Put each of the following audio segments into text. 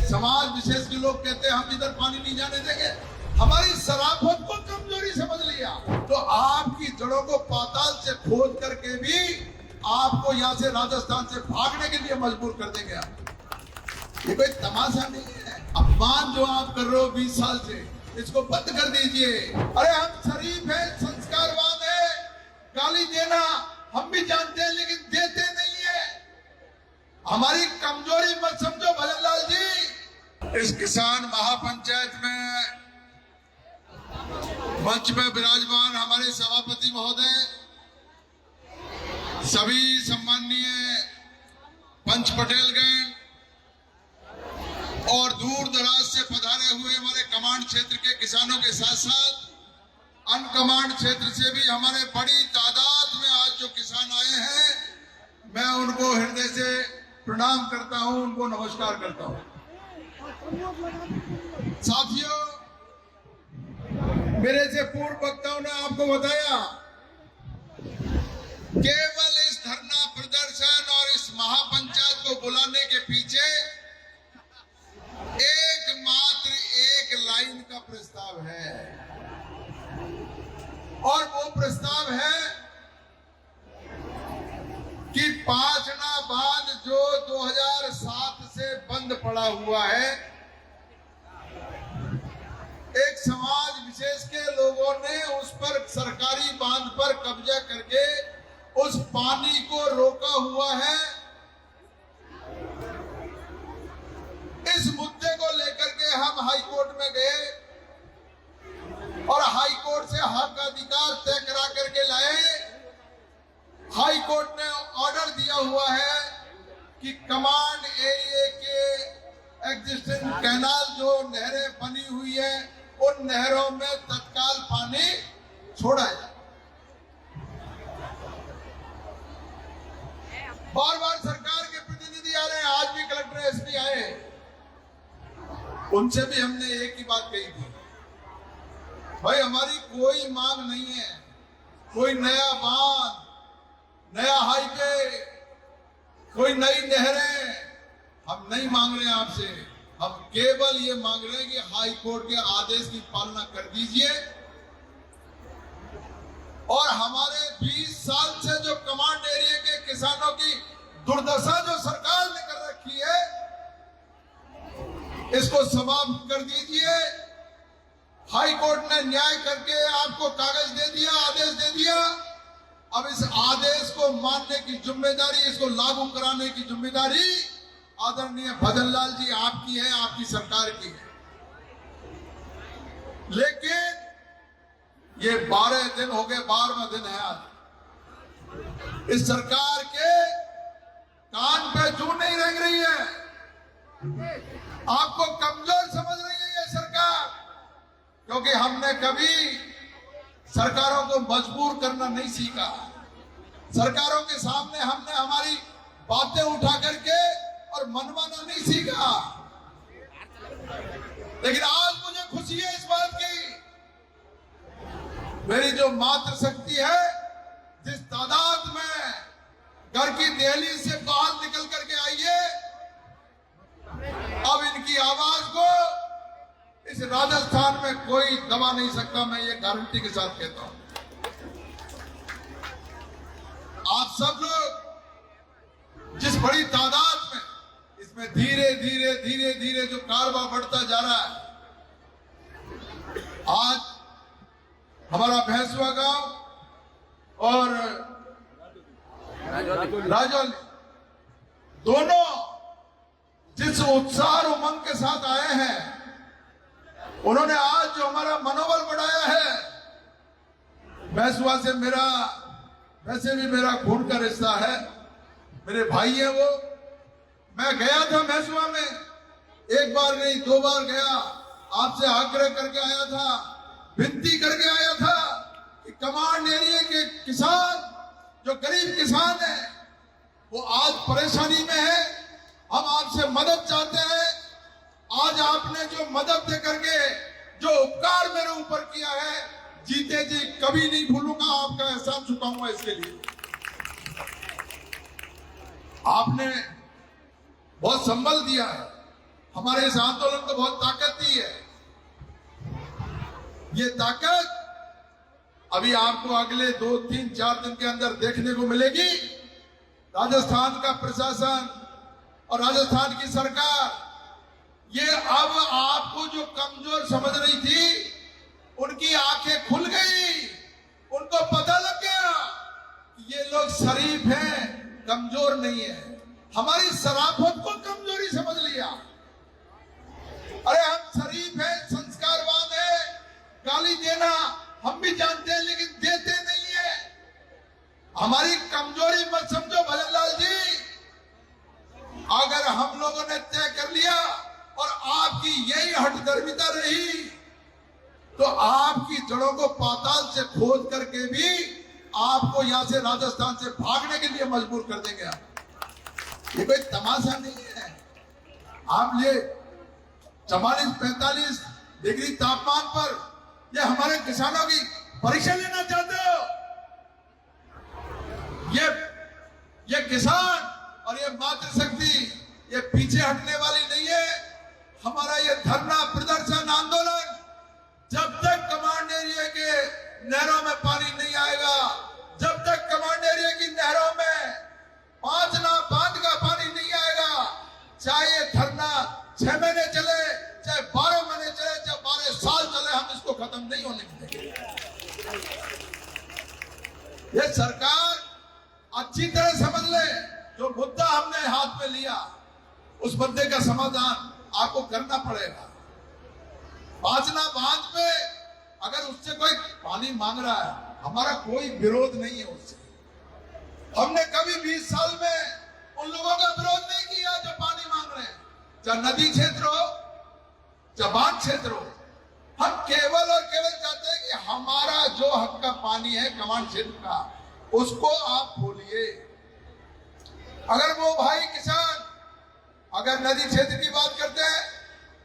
समाज विशेष के लोग कहते हैं हम इधर पानी नहीं जाने देंगे। हमारी शराफत को कमजोरी समझ लिया तो आपकी जड़ों को पाताल से खोद करके भी आपको यहाँ से राजस्थान से भागने के लिए मजबूर कर देंगे आप। ये कोई तमाशा नहीं है। अपमान जो आप कर रहे हो 20 साल से, इसको बंद कर दीजिए। अरे हम शरीफ है, संस्कारवान है, गाली देना हम भी जानते हैं लेकिन देते नहीं है। हमारी कमजोरी मत समझो भजनलाल जी। इस किसान महापंचायत में मंच में विराजमान हमारे सभापति महोदय, सभी सम्माननीय पंच पटेलगण और दूर दराज से पधारे हुए हमारे कमांड क्षेत्र के किसानों के साथ साथ अन कमांड क्षेत्र से भी हमारे बड़ी तादाद में आज जो किसान आए हैं, मैं उनको हृदय से प्रणाम करता हूं, उनको नमस्कार करता हूं। साथियों, मेरे से पूर्व वक्ताओं ने आपको बताया केवल इस धरना प्रदर्शन और इस महापंचायत को बुलाने के पीछे एकमात्र एक लाइन का प्रस्ताव है और वो प्रस्ताव है कि पांचना बांध जो 2007 से बंद पड़ा हुआ है, एक समाज विशेष के लोगों ने उस पर सरकारी बांध पर कब्जा करके उस पानी को रोका हुआ है। इस मुद्दे को लेकर के हम हाई कोर्ट में गए और हाई कोर्ट से हक अधिकार तय करा करके लाए। हाई कोर्ट ने ऑर्डर दिया हुआ है कि कमांड एरिया के एग्जिस्टिंग कैनाल जो नहरें बनी हुई है उन नहरों में तत्काल पानी छोड़ा जाए। बार बार सरकार के प्रतिनिधि आ रहे हैं, आज भी कलेक्टर एसपी आए, उनसे भी हमने एक ही बात कही थी, भाई हमारी कोई मांग नहीं है, कोई नया बांध, नया हाईवे, कोई नई नहरें हम नहीं मांग रहे हैं आपसे। हम केवल ये मांग रहे हैं कि हाई कोर्ट के आदेश की पालना कर दीजिए और हमारे 20 साल से जो कमांड एरिया के किसानों की दुर्दशा जो सरकार ने कर रखी है, इसको समाप्त कर दीजिए। हाई कोर्ट ने न्याय करके आपको कागज दे दिया, आदेश दे दिया। अब इस आदेश को मानने की जिम्मेदारी, इसको लागू कराने की जिम्मेदारी आदरणीय भजनलाल जी आपकी है, आपकी सरकार की है। लेकिन ये 12 दिन हो गए, 12वां दिन है आज। इस सरकार के कान पे जू नहीं रेंग रही है, आपको कमजोर समझ रही है ये सरकार, क्योंकि हमने कभी सरकारों को मजबूर करना नहीं सीखा। सरकारों के सामने हमने हमारी बातें उठा करके और मनवाना नहीं सीखा। लेकिन आज मुझे खुशी है इस बात की, मेरी जो मातृशक्ति है, जिस तादाद में घर की दहलीज से बाहर निकल करके आई है, अब इनकी आवाज को इस राजस्थान में कोई दबा नहीं सकता। मैं ये गारंटी के साथ कहता हूं। आप सब लोग जिस बड़ी तादाद में इसमें धीरे धीरे धीरे धीरे जो कारवा बढ़ता जा रहा है, आज हमारा भैंसवा गांव और राजौली दोनों जिस उत्साह और उमंग के साथ आए हैं, उन्होंने आज जो हमारा मनोबल बढ़ाया है। भैंसवा से मेरा वैसे भी मेरा खून का रिश्ता है, मेरे भाई है वो। मैं गया था भैंसवा में, एक बार नहीं 2 बार गया, आपसे आग्रह करके आया था, विनती करके आया था कि कमांड एरिया के किसान, जो गरीब किसान है, वो आज परेशानी में है, हम आपसे मदद चाहते हैं। आज आपने जो मदद दे करके जो उपकार मेरे ऊपर किया है, जीते जी कभी नहीं भूलूंगा, आपका एहसान चुकाऊंगा। इसके लिए आपने बहुत संबल दिया है, हमारे इस आंदोलन को बहुत ताकत दी है। ये ताकत अभी आपको अगले 2, 3, 4 दिन के अंदर देखने को मिलेगी। राजस्थान का प्रशासन और राजस्थान की सरकार ये अब आपको जो कमजोर समझ रही थी, उनकी आंखें खुल गई। उनको पता लग गया कि ये लोग शरीफ हैं, कमजोर नहीं है। हमारी शराफत को कमजोरी समझ लिया। अरे हम शरीफ हैं, संस्कारवान हैं, गाली देना हम भी जानते हैं, लेकिन देते नहीं है। हमारी कमजोरी मत समझो भजनलाल जी। अगर हम लोगों ने तय कर लिया और आपकी यही हठधर्मिता रही, तो आपकी जड़ों को पाताल से खोद करके भी आपको यहां से राजस्थान से भागने के लिए मजबूर कर देंगे। ये कोई तमाशा नहीं है। आप ये 44-45 डिग्री तापमान पर ये हमारे किसानों की परीक्षा लेना चाहते हो? ये किसान और ये मातृशक्ति ये पीछे हटने वाली नहीं है। हमारा ये धरना प्रदर्शन आंदोलन जब तक कमांड एरिया के नहरों में पानी नहीं आएगा, जब तक कमांड एरिया की नहरों में 5 बांध का पानी नहीं आएगा, चाहे ये धरना 6 महीने चले, चाहे 12 महीने चले, चाहे 12 साल चले, हम इसको खत्म नहीं होने देंगे। ये सरकार अच्छी तरह समझ ले, जो मुद्दा हमने हाथ में लिया उस मुद्दे का समाधान आपको करना पड़ेगा। पांचना बांध पे अगर उससे कोई पानी मांग रहा है, हमारा कोई विरोध नहीं है उससे। हमने कभी 20 साल में उन लोगों का विरोध नहीं किया जो पानी मांग रहे हैं, चाहे नदी क्षेत्र हो, चाहे बांध क्षेत्र हो। हम केवल और केवल चाहते हैं कि हमारा जो हक का पानी है कमांड क्षेत्र का, उसको आप खोलिए। अगर वो भाई किसान अगर नदी क्षेत्र की बात करते हैं,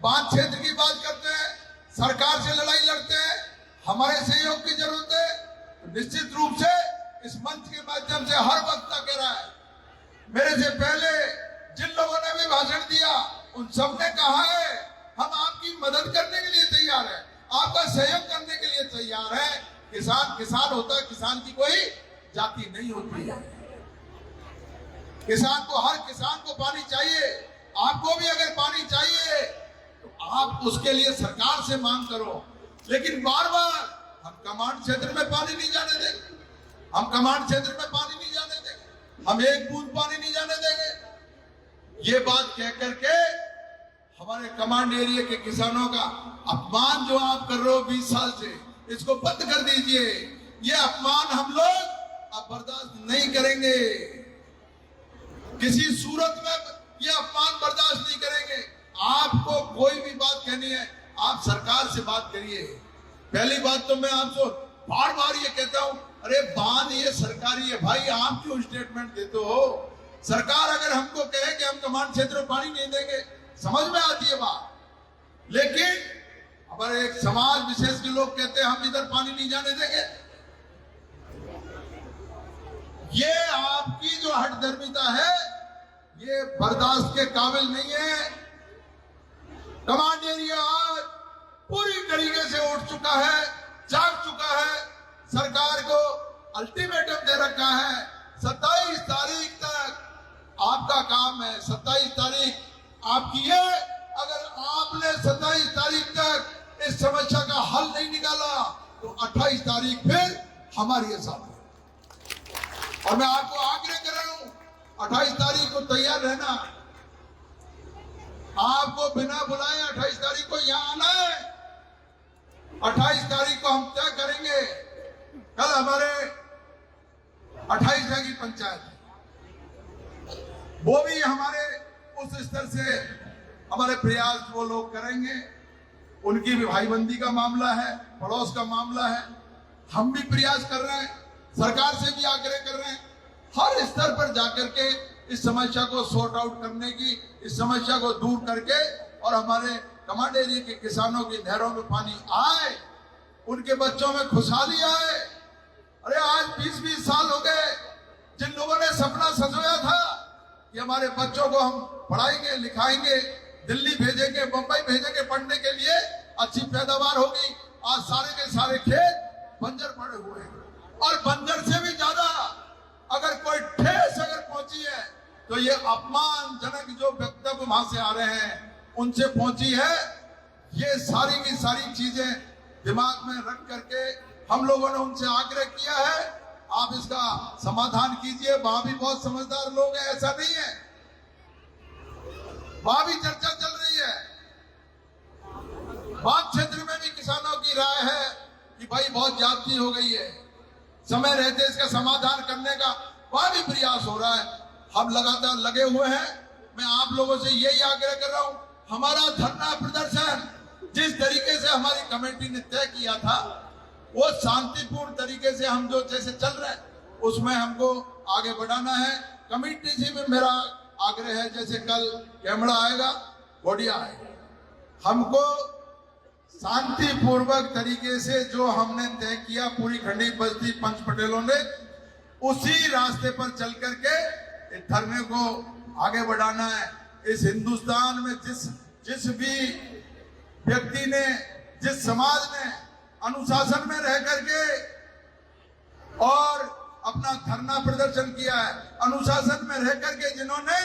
बांध क्षेत्र की बात करते हैं, सरकार से लड़ाई लड़ते हैं, हमारे सहयोग की जरूरत है, तो निश्चित रूप से इस मंच के माध्यम से हर वक्त कह रहा है। मेरे से पहले जिन लोगों ने भी भाषण दिया उन सब ने कहा है हम आपकी मदद करने के लिए तैयार है, आपका सहयोग करने के लिए तैयार है। किसान किसान होता है, किसान की कोई जाति नहीं होती है। किसान को, हर किसान को पानी चाहिए। आपको भी अगर पानी चाहिए तो आप उसके लिए सरकार से मांग करो, लेकिन बार बार हम कमांड क्षेत्र में पानी नहीं जाने देंगे, हम कमांड क्षेत्र में पानी नहीं जाने देंगे, हम एक बूंद पानी नहीं जाने देंगे। ये बात कह करके हमारे कमांड एरिया के किसानों का अपमान जो आप कर रहे हो 20 साल से, इसको बंद कर दीजिए। ये अपमान हम लोग अब बर्दाश्त नहीं करेंगे, किसी सूरत में ये अपमान बर्दाश्त नहीं करेंगे। आपको कोई भी बात कहनी है, आप सरकार से बात करिए। पहली बात तो मैं आपको बार बार ये कहता हूं, अरे बांध ये सरकारी है भाई, आप क्यों स्टेटमेंट देते हो? सरकार अगर हमको कहे कि हम कमांड क्षेत्र में पानी नहीं देंगे, समझ में आती है बात, लेकिन हमारे एक समाज विशेष के लोग कहते हैं हम इधर पानी नहीं जाने देंगे। ये आपकी जो हठधर्मिता है ये बर्दाश्त के काबिल नहीं है। कमांड एरिया आज पूरी तरीके से उठ चुका है, जाग चुका है, सरकार को अल्टीमेटम दे रखा है। 27 तारीख तक आपका काम है, 27 तारीख आपकी है। अगर आपने 27 तारीख तक इस समस्या का हल नहीं निकाला तो 28 तारीख फिर हमारी साथ है। और मैं आपको आग्रह कर रहा हूं, 28 तारीख को तैयार रहना। आपको बिना बुलाए 28 तारीख को यहां आना है। 28 तारीख को हम तय करेंगे। कल हमारे 28 जगह की पंचायत है, वो भी हमारे उस स्तर से हमारे प्रयास वो लोग करेंगे। उनकी भी भाईबंदी का मामला है, पड़ोस का मामला है। हम भी प्रयास कर रहे हैं, सरकार से भी आग्रह कर रहे हैं, हर स्तर पर जाकर के इस समस्या को सॉर्ट आउट करने की, इस समस्या को दूर करके और हमारे कमांड एरिया के किसानों की नहरों में पानी आए, उनके बच्चों में खुशहाली आए। अरे आज 20-20 साल हो गए, जिन लोगों ने सपना सजोया था कि हमारे बच्चों को हम पढ़ाएंगे लिखाएंगे, दिल्ली भेजेंगे, मुंबई भेजेंगे पढ़ने के लिए, अच्छी पैदावार होगी। आज सारे के सारे खेत बंजर पड़े हुए हैं और बंजर से भी ज्यादा अगर कोई ठेस अगर पहुंची है तो ये अपमानजनक जो वक्तव्य वहां से आ रहे हैं उनसे पहुंची है। ये सारी की सारी चीजें दिमाग में रख करके हम लोगों ने उनसे आग्रह किया है, आप इसका समाधान कीजिए। वहां भी बहुत समझदार लोग हैं, ऐसा नहीं है, वहां भी चर्चा चल रही है। बाग क्षेत्र में भी किसानों की राय है कि भाई बहुत ज्यादती हो गई है, समय रहते इसका समाधान करने का वहां भी प्रयास हो रहा है। हम लगातार लगे हुए हैं। मैं आप लोगों से यही आग्रह कर रहा हूं, हमारा धरना प्रदर्शन जिस तरीके से हमारी कमेटी ने तय किया था वो शांतिपूर्ण तरीके से हम जो जैसे चल रहे हैं उसमें हमको आगे बढ़ाना है। कमेटी से भी मेरा आग्रह है, जैसे कल कैमड़ा आएगा, घोड़िया आएगा, हमको शांतिपूर्वक तरीके से जो हमने तय किया पूरी खंडी बस्ती पंच पटेलों ने उसी रास्ते पर चल करके इस धरने को आगे बढ़ाना है। इस हिंदुस्तान में जिस भी व्यक्ति ने, जिस समाज ने अनुशासन में रह करके और अपना धरना प्रदर्शन किया है, अनुशासन में रह करके जिन्होंने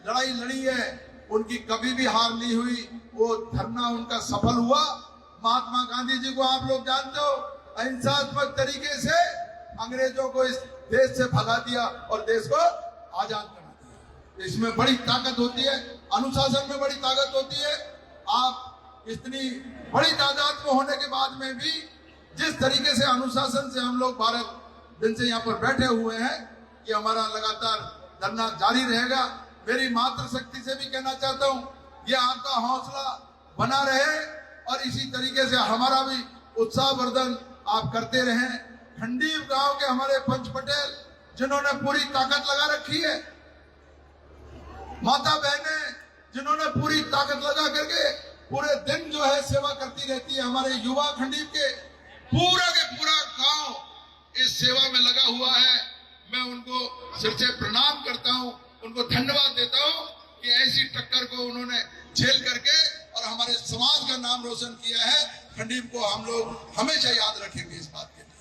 लड़ाई लड़ी है, उनकी कभी भी हार नहीं हुई, वो धरना उनका सफल हुआ। महात्मा गांधी जी को आप लोग जानते हो, अहिंसात्मक तरीके से अंग्रेजों को इस देश से भगा दिया और देश को आजाद बना दिया। इसमें बड़ी ताकत होती है, अनुशासन में बड़ी ताकत होती है। आप इतनी बड़ी तादाद में होने के बाद में भी जिस तरीके से अनुशासन से हम लोग 12 दिन से यहाँ पर बैठे हुए हैं, ये हमारा लगातार धरना जारी रहेगा। मेरी मातृशक्ति से भी कहना चाहता हूँ, ये आपका हौसला बना रहे और इसी तरीके से हमारा भी उत्साहवर्धन आप करते रहें। खंडीव गांव के हमारे पंच पटेल जिन्होंने पूरी ताकत लगा रखी है, माता बहनें जिन्होंने पूरी ताकत लगा करके पूरे दिन जो है सेवा करती रहती है, हमारे युवा खंडीव के पूरा गांव इस सेवा में लगा हुआ है। मैं उनको सिर से प्रणाम करता हूं, उनको धन्यवाद देता हूं कि ऐसी टक्कर को उन्होंने झेल करके और हमारे समाज का नाम रोशन किया है। खंडीव को हम लोग हमेशा याद रखेंगे इस बात के लिए।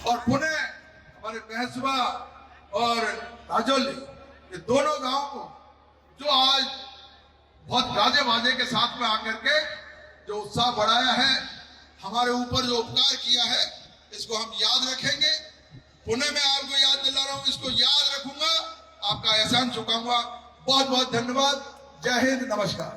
और पुणे हमारे बहसुआ और राजौली, ये दोनों गांव को जो आज बहुत गाजे बाजे के साथ में आकर के जो उत्साह बढ़ाया है, हमारे ऊपर जो उपकार किया है, इसको हम याद रखेंगे। पुणे में आपको याद दिला रहा हूं, इसको याद रखूंगा, आपका एहसान चुकाऊंगा। बहुत बहुत धन्यवाद। जय हिंद, नमस्कार।